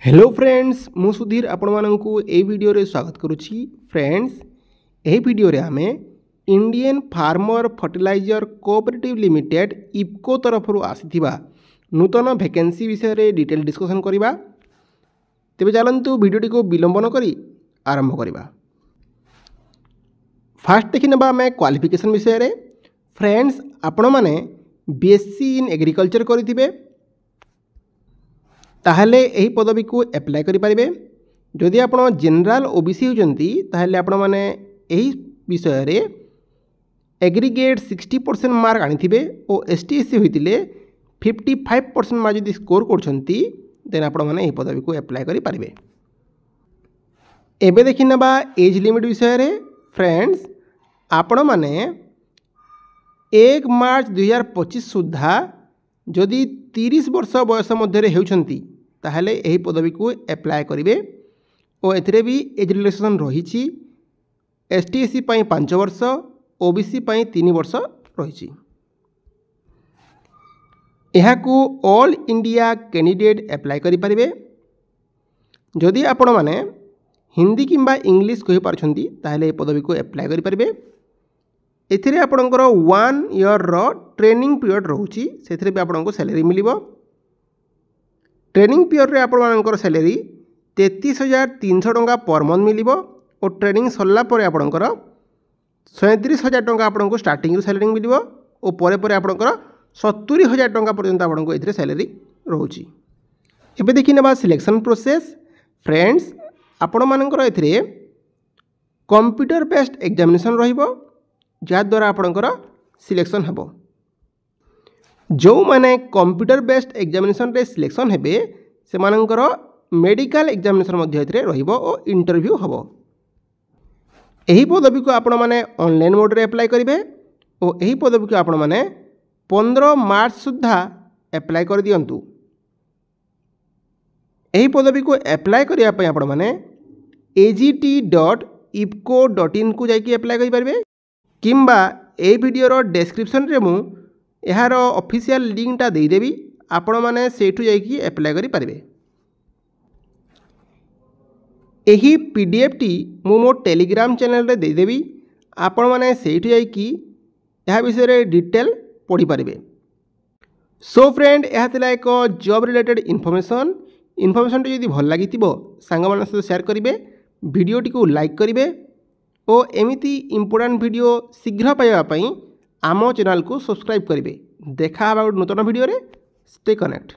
Hello friends मु सुधीर आपण मानकु ए video रे स्वागत करुछि। फ्रेंड्स ए वीडियो रे आमे Indian farmer fertiliser cooperative limited IFFCO तरफ आसीथिबा नूतन वैकेंसी विषय रे डिटेल डिस्कशन करिबा। तेबे चलंतु वीडियो को विलंब न करी आरंभ करिबा। फास्ट देखि नबा मैं क्वालिफिकेशन विषय रे। फ्रेंड्स आपण माने बीएससी इन एग्रीकल्चर करिथिबे ताहले एही पदवी को एप्लाय करि परिबे। जदि आपण जनरल ओबीसी होजंती ताहले आपण माने एही विषय रे एग्रीगेट 60% मार्क आनिथिबे ओ एसटीएससी होइतिले 55% मार्क जदि स्कोर करछंती देन आपण माने एही पदवी को एप्लाय करि परिबे। एबे देखि नबा एज लिमिट विषय रे। फ्रेंड्स आपण माने 1 मार्च 2025 सुधा जदि 30 वर्ष बयस मध्य होउछंती ताहले एही पदवी को एप्लाय करिवे ओ एथिरे भी एज रिलैक्सेशन रहिछि। एसटीएससी पई 5 वर्ष ओबीसी पई 3 वर्ष रहिछि। एहाकू ऑल इंडिया कैंडिडेट एप्लाय करि परिवे। जदि आपण माने हिंदी किंबा इंग्लिश कहि पारछंती ताहले ए पदवी को एप्लाय करि परिवे। एथिरे आपणकर 1 ईयर रो ट्रेनिंग पीरियड रहउछि। सेथिरे भी आपनको सैलरी मिलिबो। ट्रेनिंग पीरियड रे आपणकर सैलरी 33,300 टंका पर मंथ मिलिबो और ट्रेनिंग सरला परे आपणकर 37,000 टंका आपनको स्टार्टिंग रो सैलरी मिलिबो और परे परे आपणकर 70,000 टंका पर्यंत आपनको एथिरे सैलरी रहउछि। एबे देखि नेबा सिलेक्शन प्रोसेस। फ्रेंड्स आपण मानकर एथिरे कंप्यूटर बेस्ड एग्जामिनेशन रहिबो जहाँद्वारा आपणकर सिलेक्शन हेबो। जो माने कंप्यूटर बेस्ड एग्जामिनेशन रे सिलेक्शन हेबे से मानकर मेडिकल एग्जामिनेशन मध्य एथिरे रहिबो और इंटरव्यू हेबो। एही पदवी को आपण माने ऑनलाइन मोड रे अप्लाई करिवे और एही पदवी को आपण माने 15 मार्च सुधा अप्लाई कर दियंतु। एही पदवी को अप्लाई करिया पय आपण माने agt.ipco.in को जाई कि अप्लाई करि परबे किंबा ए वीडियो डिस्क्रिप्शन रे मु यार ऑफिशियल लिंक टा दे देबी। आपण माने सेठु जाई कि अप्लाई करि परबे। एही पीडीएफ टी मु मो टेलीग्राम चैनल रे दे देबी। आपण माने सेठु जाई कि यह विषय रे डिटेल पढ़ी पारिबे। सो फ्रेंड यह थिला एक जॉब रिलेटेड इन्फॉर्मेशन टी यदि भल लागितिबो सांग मान सहित शेयर करिवे। वीडियो टी को लाइक करिवे और एमिति इंपोर्टेंट वीडियो शीघ्र पाइबा पई आम चैनल को सब्सक्राइब करिवे। देखा नूतन वीडियो रे। Stay connect.